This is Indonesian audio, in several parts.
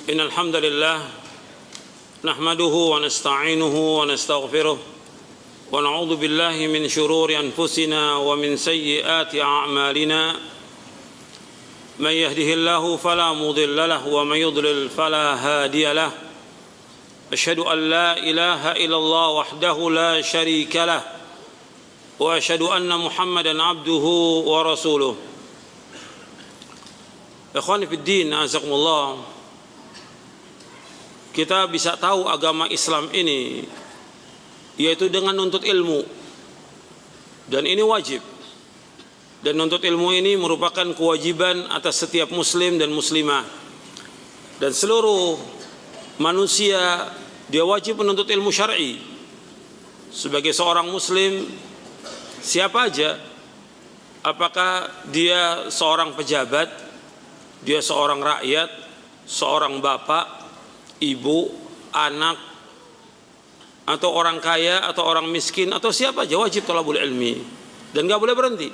إن الحمد لله نحمده ونستعينه ونستغفره ونعوذ بالله من شرور أنفسنا ومن سيئات أعمالنا من يهده الله فلا مضل له ومن يضلل فلا هادي له أشهد أن لا إله إلا الله وحده لا شريك له وأشهد أن محمدا عبده ورسوله. Ikhwani fid din, azakumullah. Kita bisa tahu agama Islam ini yaitu dengan nuntut ilmu, dan ini wajib. Dan nuntut ilmu ini merupakan kewajiban atas setiap muslim dan muslimah. Dan seluruh manusia dia wajib menuntut ilmu syar'i. Sebagai seorang muslim, siapa aja, apakah dia seorang pejabat, dia seorang rakyat, seorang bapak, ibu, anak, atau orang kaya, atau orang miskin, atau siapa aja, wajib thalabul ilmi. Dan gak boleh berhenti.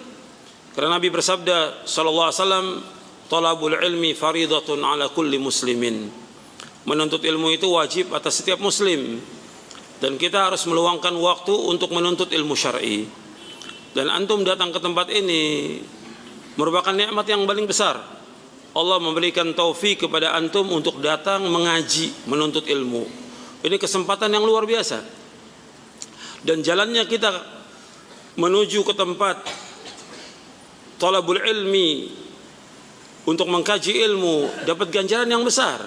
Karena Nabi bersabda sallallahu alaihi wasallam, thalabul ilmi faridatun ala kulli muslimin. Menuntut ilmu itu wajib atas setiap muslim. Dan kita harus meluangkan waktu untuk menuntut ilmu syar'i. Dan antum datang ke tempat ini merupakan nikmat yang paling besar. Allah memberikan taufik kepada antum untuk datang mengaji, menuntut ilmu. Ini kesempatan yang luar biasa. Dan jalannya kita menuju ke tempat thalabul ilmi untuk mengkaji ilmu dapat ganjaran yang besar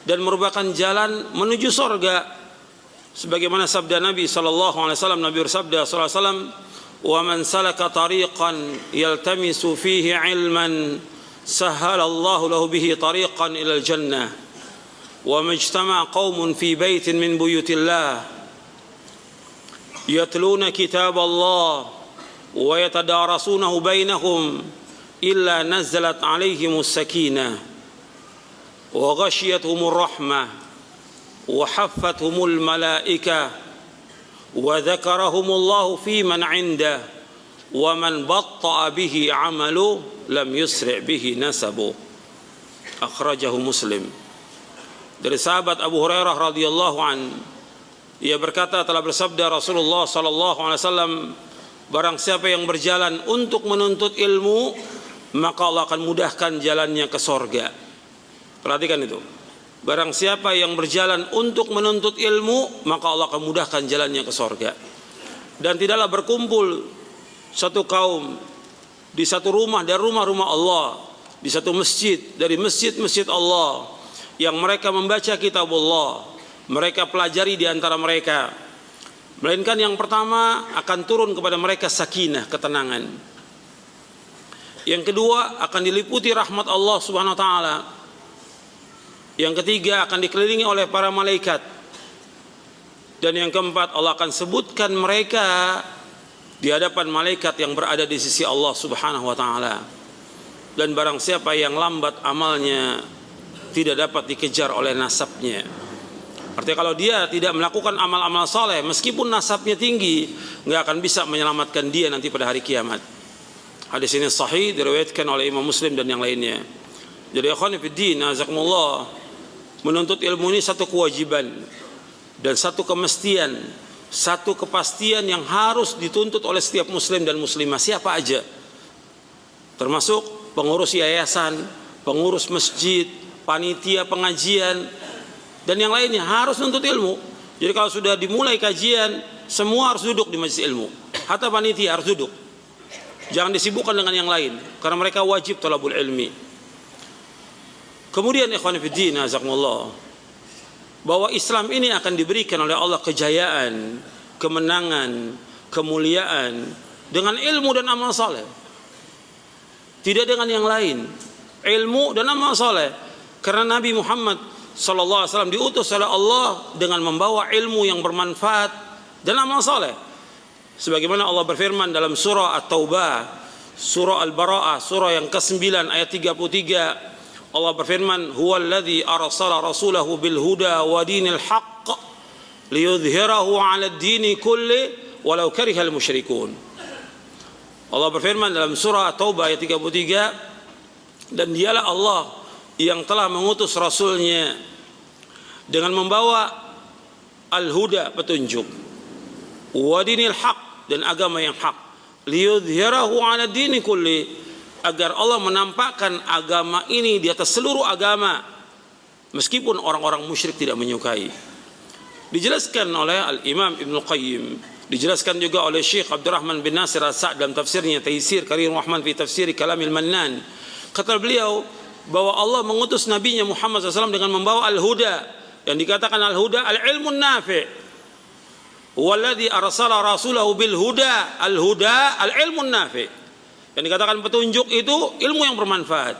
dan merupakan jalan menuju surga. Sebagaimana sabda Nabi sallallahu alaihi wasallam, Nabi bersabda sallallahu alaihi wasallam, "Wa man salaka tariqan yaltamisu fihi ilman sahhalallahu lahu bihi tariqan ilal jannah wa majtama'a qaumun fi baitin min buyutillah yatluna kitab Allah wa yatadarasunahu bainahum illa nazalat alaihimus sakinah wa ghashiyatuhumur rahmah wa haffathumul malaikah wa dzakarahumullahu fi man 'indah wa man batta'a bihi 'amalu lam yusri' bihi nasabu." Akhrajahu Muslim. Dari sahabat Abu Hurairah radhiyallahu an, ia berkata, telah bersabda Rasulullah sallallahu alaihi wasallam, barang siapa yang berjalan untuk menuntut ilmu, maka Allah akan mudahkan jalannya ke sorga. Perhatikan itu. Barang siapa yang berjalan untuk menuntut ilmu, maka Allah akan mudahkan jalannya ke sorga. Dan tidaklah berkumpul satu kaum di satu rumah dari rumah-rumah Allah, di satu masjid dari masjid-masjid Allah, yang mereka membaca kitab Allah, mereka pelajari di antara mereka, melainkan yang pertama akan turun kepada mereka sakinah, ketenangan. Yang kedua akan diliputi rahmat Allah Subhanahu wa taala. Yang ketiga akan dikelilingi oleh para malaikat. Dan yang keempat, Allah akan sebutkan mereka di hadapan malaikat yang berada di sisi Allah Subhanahu wa taala. Dan barang siapa yang lambat amalnya, tidak dapat dikejar oleh nasabnya. Artinya kalau dia tidak melakukan amal-amal saleh, meskipun nasabnya tinggi, nggak akan bisa menyelamatkan dia nanti pada hari kiamat. Hadis ini sahih, diriwayatkan oleh Imam Muslim dan yang lainnya. Jadi ikhwan fillah, azakumullah, menuntut ilmu ini satu kewajiban dan satu kemestian, satu kepastian yang harus dituntut oleh setiap muslim dan muslimah, siapa aja, termasuk pengurus yayasan, pengurus masjid, panitia pengajian, dan yang lainnya harus nuntut ilmu. Jadi kalau sudah dimulai kajian, semua harus duduk di majelis ilmu, hatta panitia harus duduk, jangan disibukkan dengan yang lain, karena mereka wajib thalabul ilmi. Kemudian ikhwan fillah, jazakumullah, bahwa Islam ini akan diberikan oleh Allah kejayaan, kemenangan, kemuliaan dengan ilmu dan amal saleh. Tidak dengan yang lain. Ilmu dan amal saleh. Karena Nabi Muhammad sallallahu alaihi wasallam diutus oleh Allah dengan membawa ilmu yang bermanfaat dan amal saleh. Sebagaimana Allah berfirman dalam surah At-Taubah, surah Al-Bara'ah, surah yang ke-9 ayat 33. Allah berfirman, "Huwallazi arsala rasulahu bil huda wa dinil haqq liyudhhirahu 'ala ad-dini kulli walau karihal musyrikun." Allah berfirman dalam surah At-Taubah ayat 33, dan dialah Allah yang telah mengutus Rasulnya dengan membawa al-huda, petunjuk, wa dinil haq, dan agama yang hak, liyudhhirahu 'ala dini kulli, agar Allah menampakkan agama ini di atas seluruh agama meskipun orang-orang musyrik tidak menyukai. Dijelaskan oleh Al-Imam Ibnu Qayyim, dijelaskan juga oleh Syekh Abdurrahman bin Nasir As-Sa'd dalam tafsirnya Taisir Karim Rahman fi Tafsir Kalamil Mannan. Kata beliau bahwa Allah mengutus nabinya Muhammad SAW dengan membawa al-huda, yang dikatakan al-huda al-ilmun nafi', walladzi arsala rasulahu bil huda, al-huda al-ilmun nafi', yang dikatakan petunjuk itu ilmu yang bermanfaat,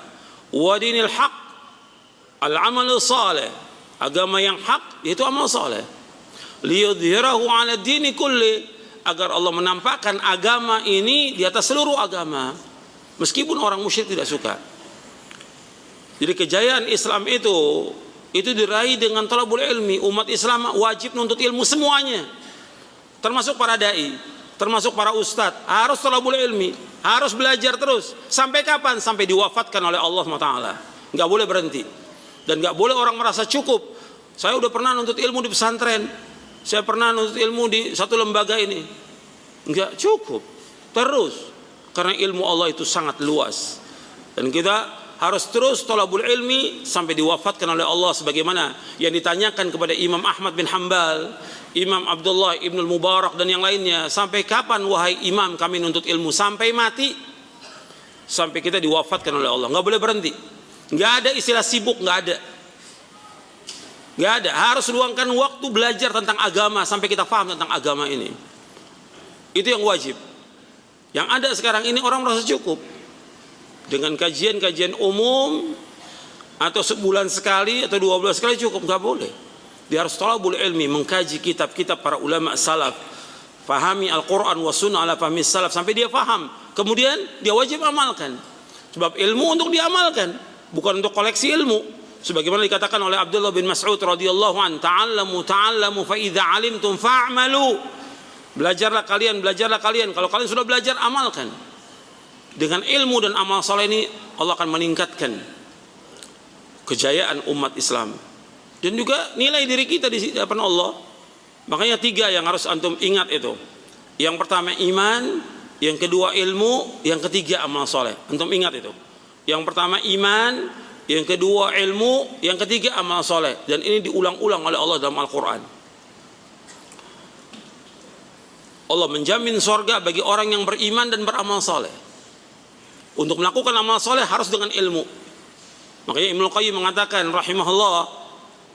wa dinil haq al-amal salih, agama yang hak yaitu amal saleh, liyudhhirahu 'ala dini kulli, agar Allah menampakkan agama ini di atas seluruh agama meskipun orang musyrik tidak suka. Jadi kejayaan Islam itu diraih dengan talabul ilmi. Umat Islam wajib menuntut ilmu semuanya, termasuk para dai, termasuk para ustadz, harus talabul ilmi, harus belajar terus. Sampai kapan? Sampai diwafatkan oleh Allah SWT. Nggak boleh berhenti. Dan nggak boleh orang merasa cukup. Saya udah pernah nuntut ilmu di pesantren, saya pernah nuntut ilmu di satu lembaga ini. Nggak cukup. Terus. Karena ilmu Allah itu sangat luas. Dan kita harus terus thalabul ilmi sampai diwafatkan oleh Allah, sebagaimana yang ditanyakan kepada Imam Ahmad bin Hanbal, Imam Abdullah Ibnul Mubarak dan yang lainnya, sampai kapan wahai imam kami nuntut ilmu? Sampai mati, sampai kita diwafatkan oleh Allah. Nggak boleh berhenti. Nggak ada istilah sibuk, nggak ada. Nggak ada. Harus luangkan waktu belajar tentang agama sampai kita paham tentang agama ini. Itu yang wajib. Yang ada sekarang ini orang merasa cukup dengan kajian-kajian umum, atau sebulan sekali atau 2 bulan sekali cukup. Nggak boleh. Dia harus thalabul ilmi, mengkaji kitab-kitab para ulama salaf, fahami Al-Quran wa sunnah ala fahmi salaf sampai dia faham. Kemudian dia wajib amalkan. Sebab ilmu untuk diamalkan, bukan untuk koleksi ilmu. Sebagaimana dikatakan oleh Abdullah bin Mas'ud radhiyallahu an, ta'allamu fa idza 'alimtum fa'malu. Belajarlah kalian. Kalau kalian sudah belajar, amalkan. Dengan ilmu dan amal saleh ini Allah akan meningkatkan kejayaan umat Islam dan juga nilai diri kita di hadapan Allah. Makanya 3 yang harus antum ingat itu. Yang pertama iman, yang kedua ilmu, yang ketiga amal saleh. Antum ingat itu. Yang pertama iman, yang kedua ilmu, yang ketiga amal saleh. Dan ini diulang-ulang oleh Allah dalam Al-Quran. Allah menjamin surga bagi orang yang beriman dan beramal saleh. Untuk melakukan amal soleh harus dengan ilmu. Makanya Ibnu Qayyim mengatakan rahimahullah,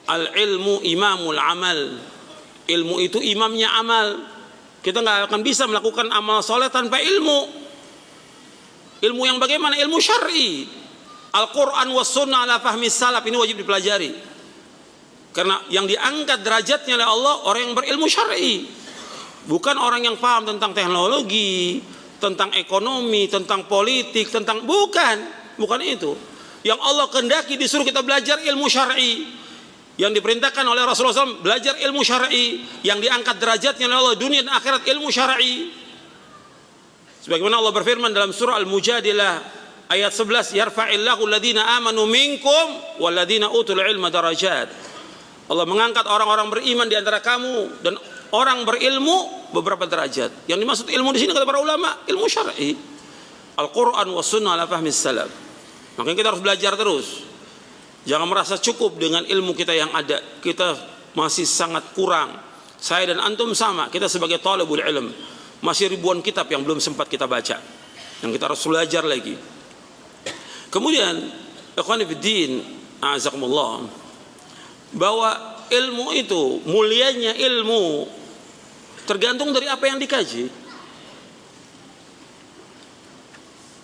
al-ilmu imamul amal. Ilmu itu imamnya amal. Kita nggak akan bisa melakukan amal soleh tanpa ilmu. Ilmu yang bagaimana? Ilmu syar'i. Al-Quran was sunnah ala fahmi salaf, ini wajib dipelajari. Karena yang diangkat derajatnya oleh Allah orang yang berilmu syar'i, bukan orang yang paham tentang teknologi, tentang ekonomi, tentang politik, bukan itu. Yang Allah kehendaki disuruh kita belajar ilmu syar'i. Yang diperintahkan oleh Rasulullah SAW belajar ilmu syar'i. Yang diangkat derajatnya oleh Allah dunia dan akhirat ilmu syar'i. Sebagaimana Allah berfirman dalam surah Al-Mujadilah ayat 11, yarfa'illahu alladhina amanu minkum walladhina utul ilma darajat. Allah mengangkat orang-orang beriman di antara kamu dan orang berilmu beberapa derajat. Yang dimaksud ilmu di sini kata para ulama, ilmu syar'i. Al-Quran wa sunnah ala fahmi salaf. Makanya kita harus belajar terus. Jangan merasa cukup dengan ilmu kita yang ada. Kita masih sangat kurang. Saya dan antum sama. Kita sebagai talibul ilm, masih ribuan kitab yang belum sempat kita baca, yang kita harus belajar lagi. Kemudian, ikhwani fiddin, a'azakumullah, bahwa ilmu itu, mulianya ilmu tergantung dari apa yang dikaji.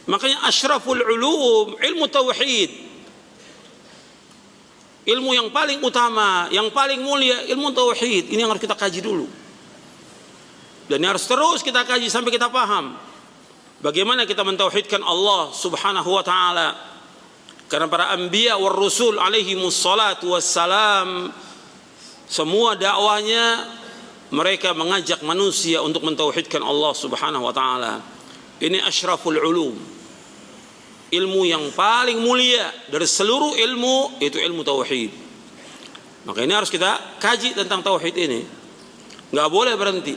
Makanya asyraful ulum ilmu tauhid. Ilmu yang paling utama, yang paling mulia ilmu tauhid. Ini yang harus kita kaji dulu. Dan ini harus terus kita kaji sampai kita paham bagaimana kita mentauhidkan Allah Subhanahu wa taala. Karena para anbiya war rusul alaihi wassalatu wassalam, semua dakwahnya mereka mengajak manusia untuk mentauhidkan Allah Subhanahu wa taala. Ini asyraful ulum. ilmu yang paling mulia dari seluruh ilmu, itu ilmu tauhid. Maka ini harus kita kaji tentang tauhid ini. Nggak boleh berhenti.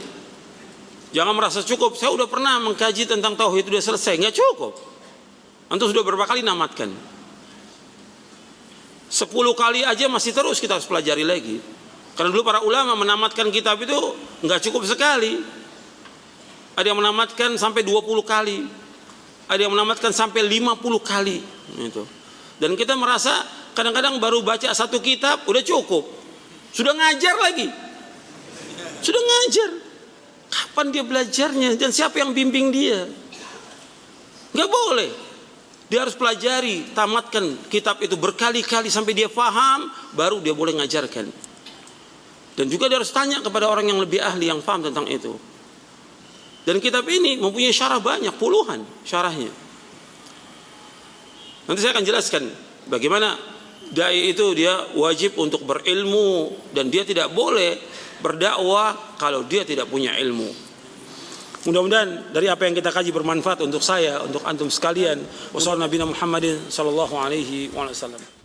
Jangan merasa cukup, saya udah pernah mengkaji tentang tauhid, sudah selesai. Nggak cukup. Antum sudah berapa kali namatkan? 10 kali aja masih terus kita harus pelajari lagi. Karena dulu para ulama menamatkan kitab itu nggak cukup sekali. Ada yang menamatkan sampai 20 kali. Ada yang menamatkan sampai 50 kali. Gitu. Dan kita merasa kadang-kadang baru baca satu kitab udah cukup. Sudah ngajar lagi. Sudah ngajar. Kapan dia belajarnya dan siapa yang bimbing dia? Nggak boleh. Dia harus pelajari, tamatkan kitab itu berkali-kali sampai dia paham, baru dia boleh ngajarkan. Dan juga dia harus tanya kepada orang yang lebih ahli, yang paham tentang itu. Dan kitab ini mempunyai syarah banyak, puluhan syarahnya. Nanti saya akan jelaskan bagaimana dai itu dia wajib untuk berilmu dan dia tidak boleh berdakwah kalau dia tidak punya ilmu. Mudah-mudahan dari apa yang kita kaji bermanfaat untuk saya, untuk antum sekalian. Wassalamualaikum warahmatullahi wabarakatuh.